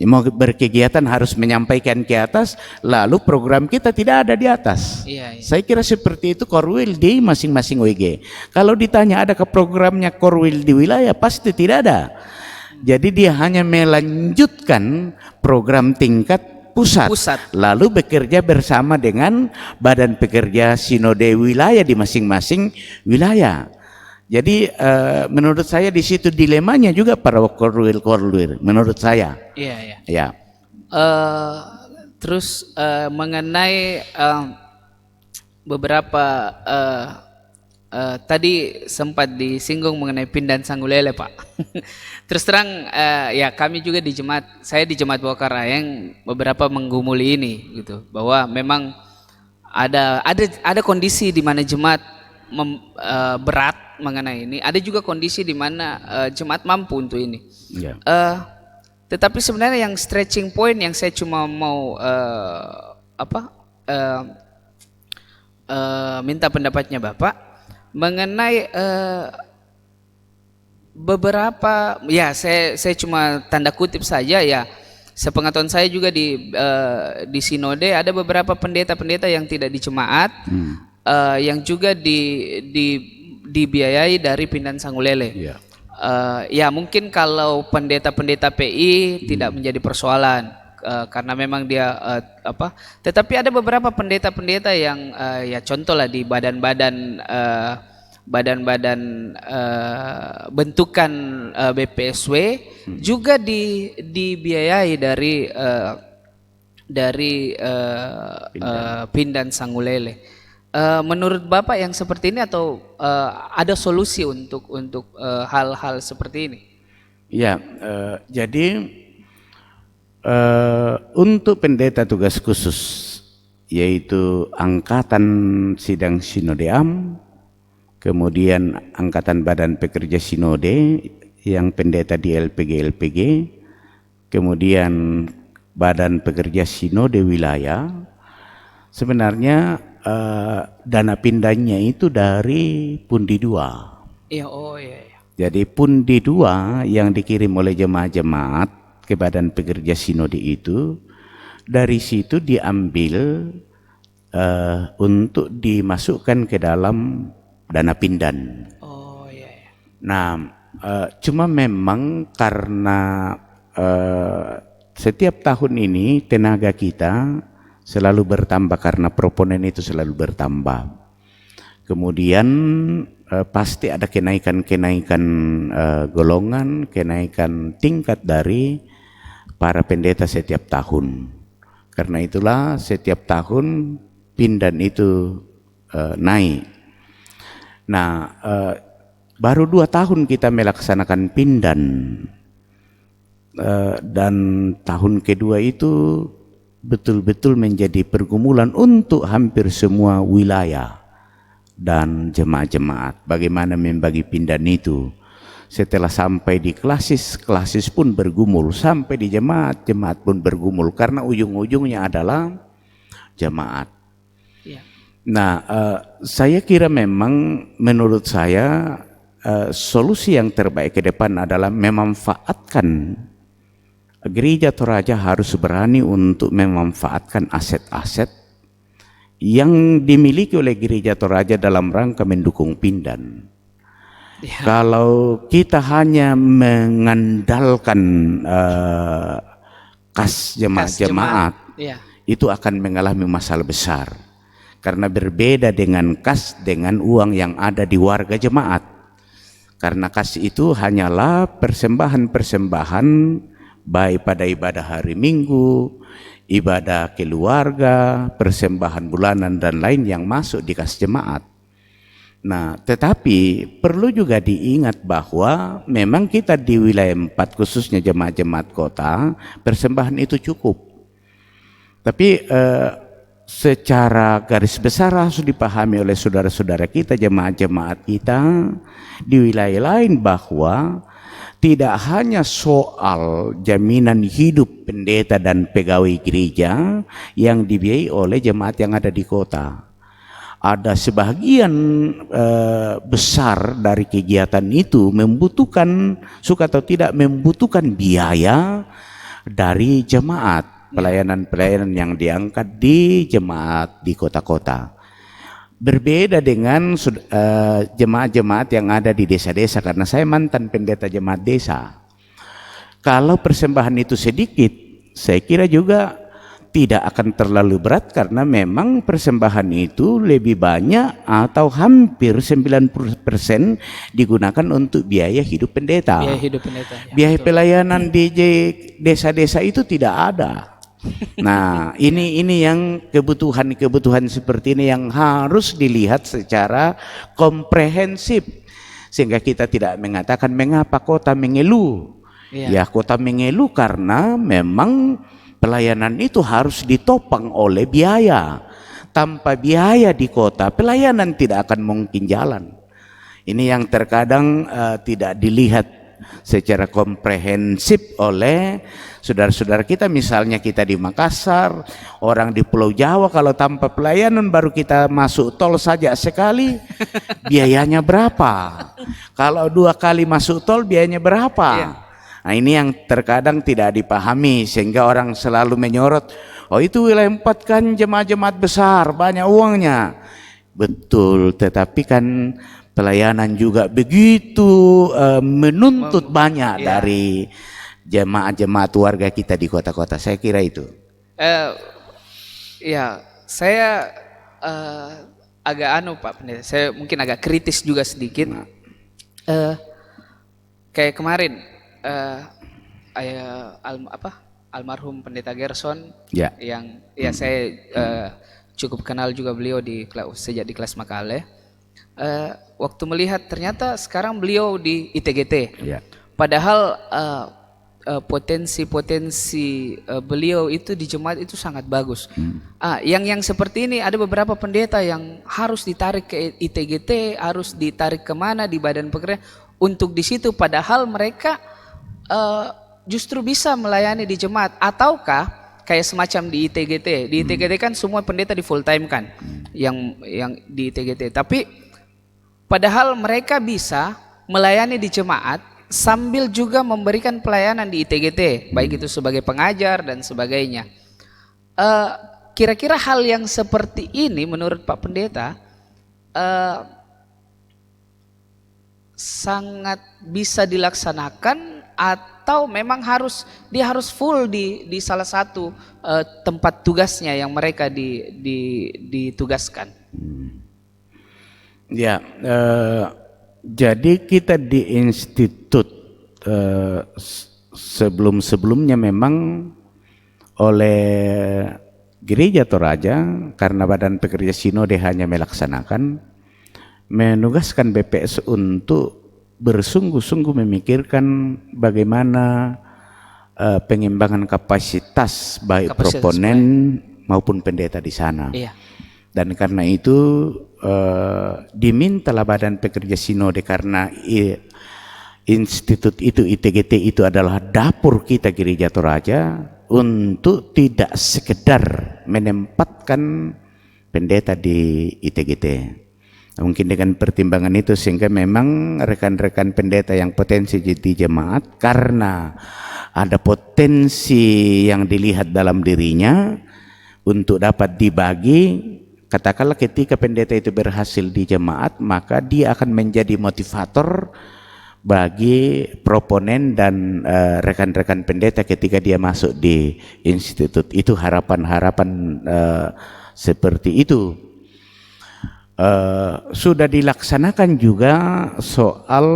Mau berkegiatan harus menyampaikan ke atas, lalu program kita tidak ada di atas. Saya kira seperti itu korwil di masing-masing OIG. Kalau ditanya adakah programnya korwil di wilayah, pasti tidak ada. Jadi dia hanya melanjutkan program tingkat pusat. Lalu bekerja bersama dengan Badan Pekerja Sinode Wilayah di masing-masing wilayah. Jadi menurut saya di situ dilemanya juga para korwil menurut saya. Ya. Terus mengenai beberapa tadi sempat disinggung mengenai Pindan Sanggulele, Pak. Terus terang ya kami juga saya di Jemaat Bokarayeng beberapa menggumuli ini gitu, bahwa memang ada kondisi di mana jemaat berat mengenai ini, ada juga kondisi di mana jemaat mampu untuk ini. Tetapi sebenarnya yang stretching point yang saya cuma mau minta pendapatnya Bapak mengenai beberapa, ya saya cuma tanda kutip saja ya. Sepengetahuan saya juga di sinode ada beberapa pendeta-pendeta yang tidak di jemaat, yang juga dibiayai dari Pindan Sanggulele. Iya. Ya mungkin kalau pendeta-pendeta PI tidak menjadi persoalan, karena memang dia apa. Tetapi ada beberapa pendeta-pendeta yang ya contoh lah di badan-badan bentukan BPSW juga dibiayai dari Pindan Sanggulele. Menurut Bapak yang seperti ini atau ada solusi untuk hal-hal seperti ini? Ya, jadi untuk pendeta tugas khusus yaitu angkatan sidang sinodeam, kemudian angkatan badan pekerja sinode yang pendeta di LPG, kemudian badan pekerja sinode wilayah, sebenarnya dana pindahnya itu dari Pundi 2. Iya, oh iya. Jadi Pundi 2 yang dikirim oleh jemaat-jemaat ke badan pekerja sinode itu, dari situ diambil untuk dimasukkan ke dalam dana pindan. Oh iya. Nah, cuma memang karena setiap tahun ini tenaga kita selalu bertambah karena proponen itu selalu bertambah. Kemudian pasti ada kenaikan-kenaikan golongan, kenaikan tingkat dari para pendeta setiap tahun. Karena itulah setiap tahun pindan itu naik. Nah, baru 2 tahun kita melaksanakan pindan, dan tahun kedua itu betul-betul menjadi pergumulan untuk hampir semua wilayah dan jemaat-jemaat. Bagaimana membagi pindan itu? Setelah sampai di klasis pun bergumul, sampai di jemaat pun bergumul, karena ujung-ujungnya adalah jemaat. Iya. Nah, saya kira memang menurut saya solusi yang terbaik ke depan adalah memanfaatkan gereja Toraja, harus berani untuk memanfaatkan aset-aset yang dimiliki oleh gereja Toraja dalam rangka mendukung pindan. Ya. Kalau kita hanya mengandalkan kas jemaat, Ya. itu akan mengalami masalah besar. Karena berbeda dengan kas dengan uang yang ada di warga jemaat. Karena kas itu hanyalah persembahan-persembahan baik pada ibadah hari Minggu, ibadah keluarga, persembahan bulanan dan lain yang masuk di kas jemaat. Nah, tetapi perlu juga diingat bahwa memang kita di wilayah 4 khususnya jemaat-jemaat kota, persembahan itu cukup. Tapi secara garis besar harus dipahami oleh saudara-saudara kita, jemaat-jemaat kita di wilayah lain, bahwa tidak hanya soal jaminan hidup pendeta dan pegawai gereja yang dibiayai oleh jemaat yang ada di kota. Ada sebagian besar dari kegiatan itu membutuhkan, suka atau tidak, membutuhkan biaya dari jemaat, pelayanan-pelayanan yang diangkat di jemaat di kota-kota. Berbeda dengan jemaat-jemaat yang ada di desa-desa, karena saya mantan pendeta jemaat desa. Kalau persembahan itu sedikit, saya kira juga tidak akan terlalu berat, karena memang persembahan itu lebih banyak atau hampir 90% digunakan untuk biaya hidup pendeta. Biaya hidup pendeta. Ya, Biaya betul. pelayanan di desa-desa itu tidak ada. Nah, ini yang kebutuhan seperti ini yang harus dilihat secara komprehensif, sehingga kita tidak mengatakan mengapa kota mengeluh. Ya, kota mengeluh karena memang pelayanan itu harus ditopang oleh biaya. Tanpa biaya di kota, pelayanan tidak akan mungkin jalan. Ini yang terkadang tidak dilihat secara komprehensif oleh saudara-saudara kita. Misalnya kita di Makassar, orang di Pulau Jawa kalau tanpa pelayanan baru kita masuk tol saja sekali biayanya berapa? Kalau 2 kali masuk tol biayanya berapa? Nah, ini yang terkadang tidak dipahami sehingga orang selalu menyorot, oh itu wilayah 4 kan jemaat-jemaat besar, banyak uangnya. Betul, tetapi kan pelayanan juga begitu menuntut banyak dari jemaat-jemaat warga kita di kota-kota. Saya kira itu. Ya, saya agak Pak Pendeta, saya mungkin agak kritis juga sedikit. Kayak kemarin almarhum Pendeta Gerson, yang saya cukup kenal juga beliau sejak di kelas Makale. Waktu melihat ternyata sekarang beliau di ITGT, padahal potensi beliau itu di jemaat itu sangat bagus. Yang seperti ini ada beberapa pendeta yang harus ditarik ke ITGT, harus ditarik kemana di badan pekerja untuk di situ, padahal mereka justru bisa melayani di jemaat. Ataukah kayak semacam di ITGT. Di ITGT kan semua pendeta di full time kan, yang di ITGT. Tapi padahal mereka bisa melayani di jemaat sambil juga memberikan pelayanan di ITGT, baik itu sebagai pengajar dan sebagainya. Kira-kira hal yang seperti ini menurut Pak Pendeta sangat bisa dilaksanakan, atau memang dia harus full di salah satu tempat tugasnya yang mereka ditugaskan? Ya, jadi kita di institut sebelum-sebelumnya memang oleh Gereja Toraja, karena Badan Pekerja Sinode hanya melaksanakan, menugaskan BPS untuk bersungguh-sungguh memikirkan bagaimana pengembangan kapasitas baik proponen maupun pendeta di sana. Dan karena itu dimintalah Badan Pekerja Sinode, karena institut itu, ITGT itu adalah dapur kita Gereja Toraja, untuk tidak sekedar menempatkan pendeta di ITGT. Mungkin dengan pertimbangan itu sehingga memang rekan-rekan pendeta yang potensi jadi jemaat, karena ada potensi yang dilihat dalam dirinya untuk dapat dibagi. Katakanlah ketika pendeta itu berhasil di jemaat, maka dia akan menjadi motivator bagi proponen dan rekan-rekan pendeta ketika dia masuk di institut. Itu harapan-harapan seperti itu. Sudah dilaksanakan juga soal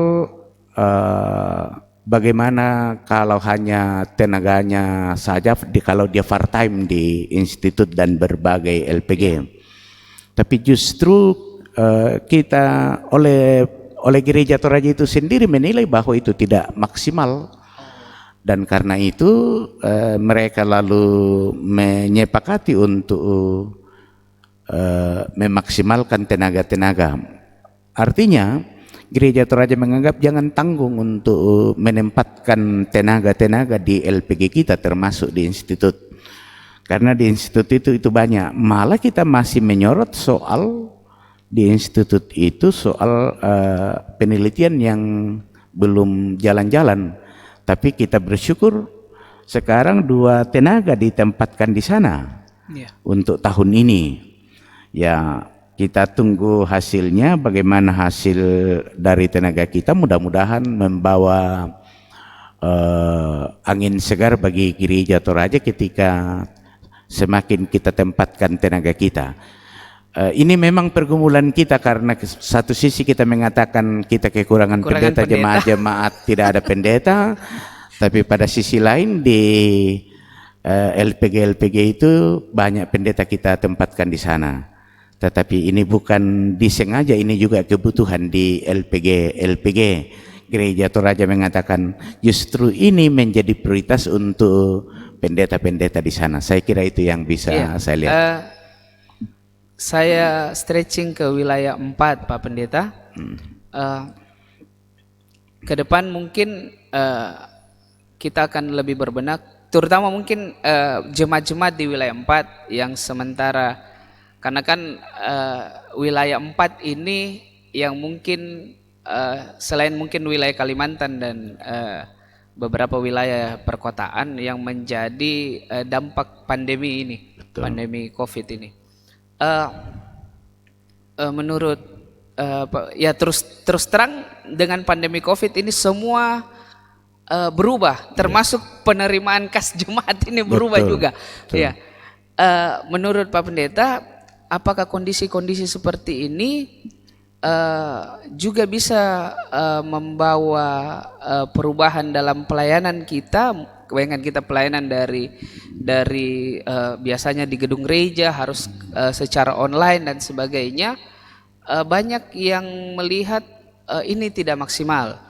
bagaimana kalau hanya tenaganya saja, kalau dia part time di institut dan berbagai LPG. Tapi justru kita oleh Gereja Toraja itu sendiri menilai bahwa itu tidak maksimal, dan karena itu mereka lalu menyepakati untuk memaksimalkan tenaga-tenaga. Artinya Gereja Toraja menganggap jangan tanggung untuk menempatkan tenaga-tenaga di LPG kita, termasuk di institut. Karena di institut itu banyak. Malah kita masih menyorot soal di institut itu soal penelitian yang belum jalan-jalan. Tapi kita bersyukur sekarang 2 tenaga ditempatkan di sana untuk tahun ini. Ya, kita tunggu hasilnya, bagaimana hasil dari tenaga kita, mudah-mudahan membawa angin segar bagi Gereja Toraja ketika semakin kita tempatkan tenaga kita. Ini memang pergumulan kita, karena satu sisi kita mengatakan kita kekurangan pendeta, jemaat-jemaat tidak ada pendeta, tapi pada sisi lain di LPG itu banyak pendeta kita tempatkan di sana. Tetapi ini bukan disengaja, ini juga kebutuhan di LPG. Gereja Toraja mengatakan justru ini menjadi prioritas untuk pendeta-pendeta di sana. Saya kira itu yang bisa saya lihat. Saya stretching ke wilayah 4, Pak Pendeta. ke depan mungkin kita akan lebih berbenah, terutama mungkin jemaat-jemaat di wilayah 4 yang sementara, karena kan wilayah 4 ini yang mungkin selain mungkin wilayah Kalimantan dan beberapa wilayah perkotaan yang menjadi dampak pandemi ini, Betul. pandemi COVID ini. Eh, Menurut ya terus terang dengan pandemi COVID ini semua berubah, termasuk penerimaan kas jemaat ini berubah Betul, juga. betul. Ya, menurut Pak Pendeta, apakah kondisi-kondisi seperti ini juga bisa membawa perubahan dalam pelayanan kita? Kebanyakan kita pelayanan dari biasanya di gedung gereja harus secara online dan sebagainya. Banyak yang melihat ini tidak maksimal.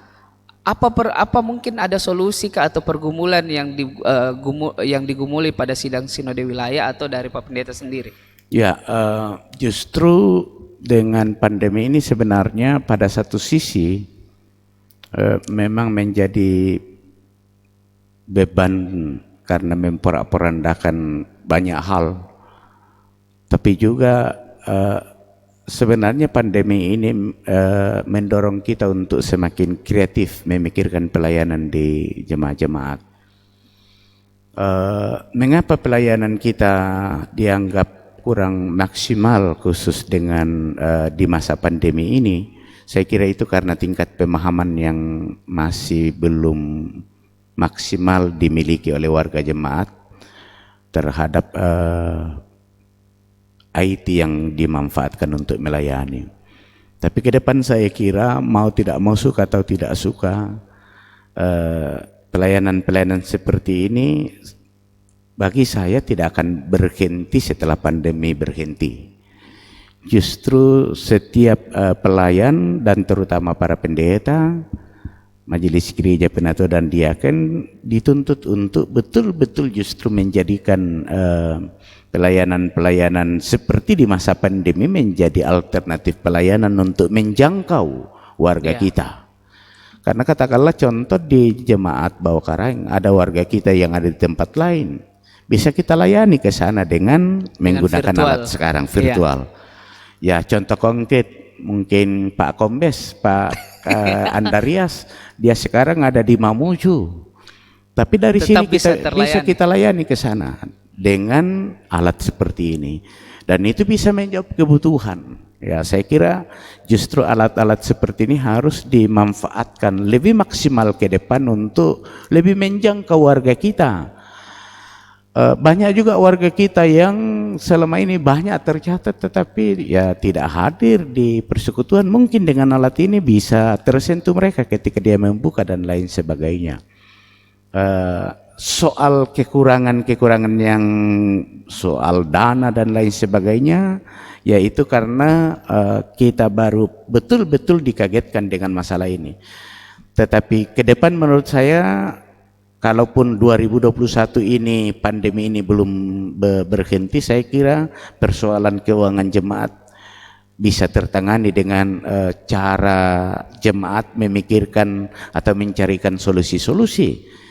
Apa mungkin ada solusi atau pergumulan yang digumuli pada sidang sinode wilayah atau dari Pak Pendeta sendiri? Ya, justru dengan pandemi ini sebenarnya pada satu sisi memang menjadi beban karena memporak-porandakan banyak hal, tapi juga sebenarnya pandemi ini mendorong kita untuk semakin kreatif memikirkan pelayanan di jemaat-jemaat. Mengapa pelayanan kita dianggap kurang maksimal khusus dengan di masa pandemi ini? Saya kira itu karena tingkat pemahaman yang masih belum maksimal dimiliki oleh warga jemaat terhadap IT yang dimanfaatkan untuk melayani. Tapi ke depan saya kira mau tidak mau, suka atau tidak suka, pelayanan-pelayanan seperti ini bagi saya tidak akan berhenti setelah pandemi berhenti. Justru setiap pelayan dan terutama para pendeta, majelis gereja, penatua dan diaken dituntut untuk betul-betul justru menjadikan pelayanan-pelayanan seperti di masa pandemi menjadi alternatif pelayanan untuk menjangkau warga kita. Karena katakanlah contoh di jemaat Bawakaraeng ada warga kita yang ada di tempat lain, bisa kita layani ke sana dengan menggunakan virtual. alat sekarang virtual. Ya, contoh konkret mungkin Pak Kombes, Pak Andarias, dia sekarang ada di Mamuju, tapi dari Tetap sini kita bisa terlayani. kita layani ke sana dengan alat seperti ini, dan itu bisa menjawab kebutuhan. Ya, saya kira justru alat-alat seperti ini harus dimanfaatkan lebih maksimal ke depan untuk lebih menjangkau warga kita. Banyak juga warga kita yang selama ini banyak tercatat tetapi ya tidak hadir di persekutuan. Mungkin dengan alat ini bisa tersentuh mereka ketika dia membuka dan lain sebagainya. Soal kekurangan-kekurangan yang soal dana dan lain sebagainya, yaitu karena kita baru betul-betul dikagetkan dengan masalah ini. Tetapi ke depan menurut saya, kalaupun 2021 ini pandemi ini belum berhenti, saya kira persoalan keuangan jemaat bisa tertangani dengan cara jemaat memikirkan atau mencarikan solusi-solusi.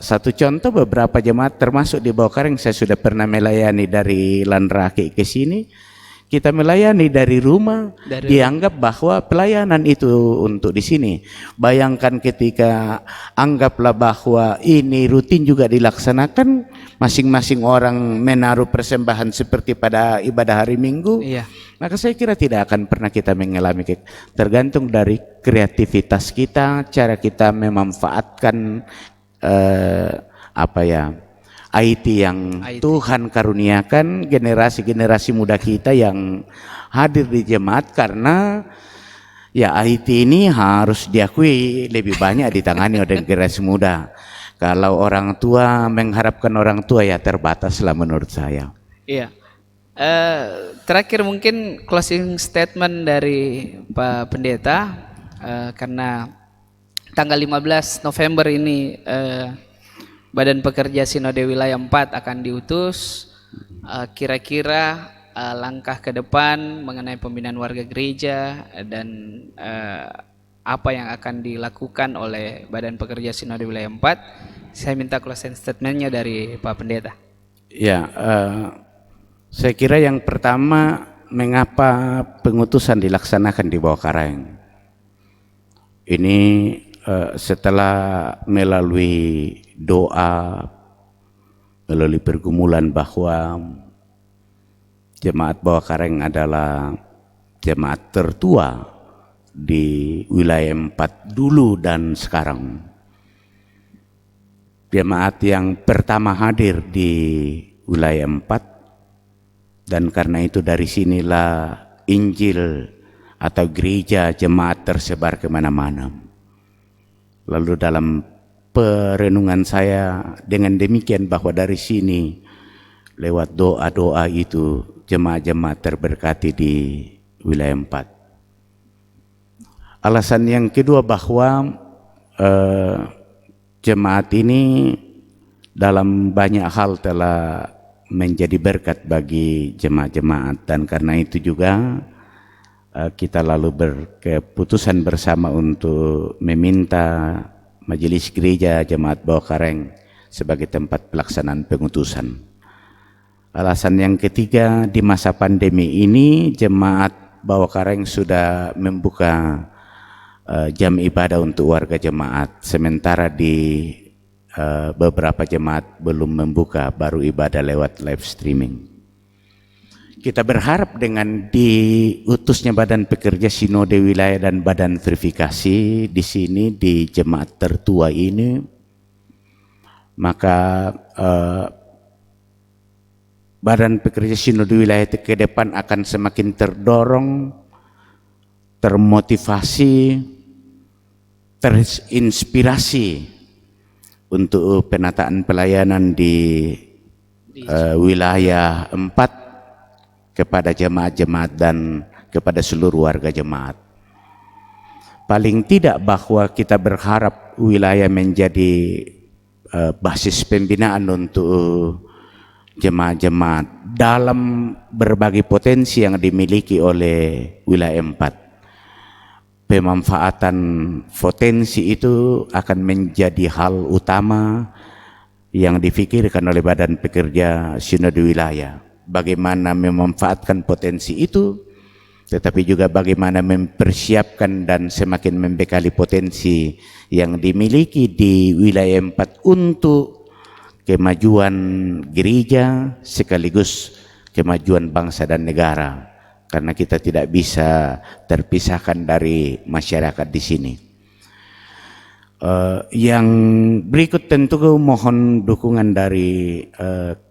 Satu contoh, beberapa jemaat termasuk di Bawakaraeng saya sudah pernah melayani dari Lanraki ke sini. Kita melayani dari rumah, dianggap bahwa pelayanan itu untuk di sini. Bayangkan ketika anggaplah bahwa ini rutin juga dilaksanakan, masing-masing orang menaruh persembahan seperti pada ibadah hari Minggu, maka saya kira tidak akan pernah kita mengalami. Tergantung dari kreativitas kita, cara kita memanfaatkan IT yang Tuhan karuniakan generasi-generasi muda kita yang hadir di jemaat, karena ya IT ini harus diakui lebih banyak ditangani oleh generasi muda. Kalau orang tua mengharapkan orang tua ya terbatas lah menurut saya. Iya. Terakhir mungkin closing statement dari Pak Pendeta, karena tanggal 15 November ini Badan Pekerja Sinode Wilayah 4 akan diutus. Kira-kira langkah ke depan mengenai pembinaan warga gereja dan apa yang akan dilakukan oleh Badan Pekerja Sinode Wilayah 4. Saya minta closing statementnya dari Pak Pendeta. Ya, saya kira yang pertama, mengapa pengutusan dilaksanakan di Bawah Karaeng? Ini setelah melalui doa, melalui pergumulan bahwa jemaat Bawah Karaeng adalah jemaat tertua di wilayah 4 dulu dan sekarang. Jemaat yang pertama hadir di wilayah 4, dan karena itu dari sinilah Injil atau gereja jemaat tersebar kemana-mana. Lalu dalam perenungan saya dengan demikian bahwa dari sini lewat doa-doa itu jemaat-jemaat terberkati di wilayah 4. Alasan yang kedua bahwa jemaat ini dalam banyak hal telah menjadi berkat bagi jemaat-jemaat, dan karena itu juga kita lalu berkeputusan bersama untuk meminta Majelis Gereja Jemaat Bawah Karaeng sebagai tempat pelaksanaan pengutusan. Alasan yang ketiga, di masa pandemi ini jemaat Bawah Karaeng sudah membuka jam ibadah untuk warga jemaat, sementara di beberapa jemaat belum membuka, baru ibadah lewat live streaming. Kita berharap dengan diutusnya Badan Pekerja Sinode Wilayah dan Badan Verifikasi di sini di jemaat tertua ini, maka Badan Pekerja Sinode Wilayah itu ke depan akan semakin terdorong, termotivasi, terinspirasi untuk penataan pelayanan di wilayah 4 kepada jemaat-jemaat dan kepada seluruh warga jemaat. Paling tidak bahwa kita berharap wilayah menjadi basis pembinaan untuk jemaat-jemaat dalam berbagai potensi yang dimiliki oleh wilayah 4. Pemanfaatan potensi itu akan menjadi hal utama yang difikirkan oleh Badan Pekerja Sinode Wilayah. Bagaimana memanfaatkan potensi itu, tetapi juga bagaimana mempersiapkan dan semakin membekali potensi yang dimiliki di wilayah 4 untuk kemajuan gereja sekaligus kemajuan bangsa dan negara. Karena kita tidak bisa terpisahkan dari masyarakat di sini. Yang berikut tentu mohon dukungan dari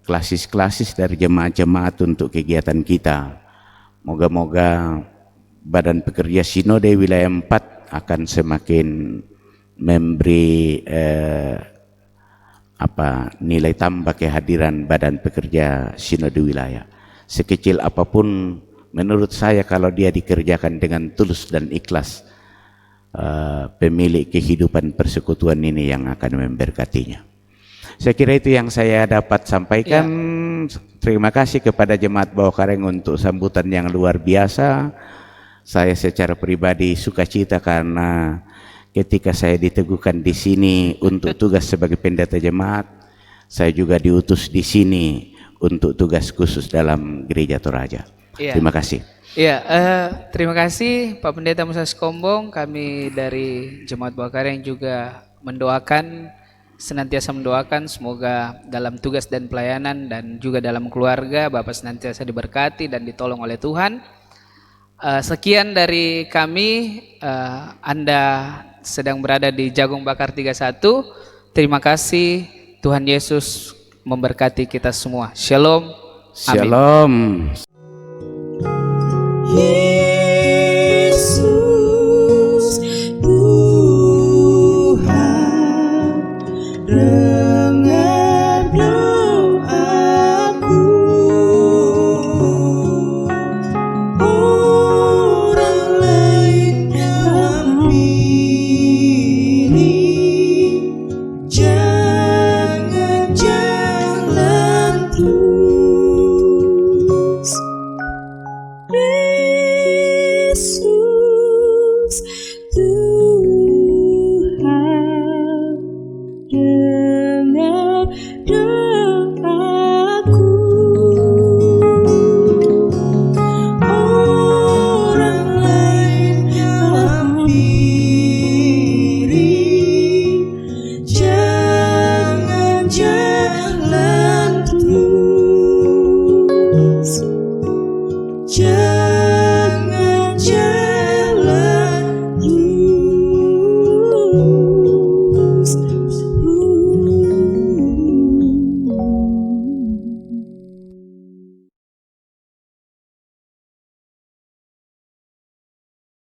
klasis-klasis dari jemaat-jemaat untuk kegiatan kita. Moga-moga Badan Pekerja Sinode Wilayah 4 akan semakin memberi nilai tambah kehadiran Badan Pekerja Sinode Wilayah. Sekecil apapun, menurut saya kalau dia dikerjakan dengan tulus dan ikhlas, pemilik kehidupan persekutuan ini yang akan memberkatinya. Saya kira itu yang saya dapat sampaikan. Terima kasih kepada Jemaat Bawah Karaeng untuk sambutan yang luar biasa. Saya secara pribadi sukacita karena ketika saya diteguhkan di sini untuk tugas sebagai pendeta jemaat, saya juga diutus di sini untuk tugas khusus dalam Gereja Toraja. Terima kasih. Iya, terima kasih Pak Pendeta Musa Sikombong. Kami dari Jemaat Bawah Karaeng juga senantiasa mendoakan semoga dalam tugas dan pelayanan dan juga dalam keluarga Bapak senantiasa diberkati dan ditolong oleh Tuhan. Sekian dari kami. Anda sedang berada di Jagung Bakar 31. Terima kasih. Tuhan Yesus memberkati kita semua. Shalom. Shalom. Yesus Tuhan, dengar doaku. Orang lain memilih jangan jalan terus. Yesus, dan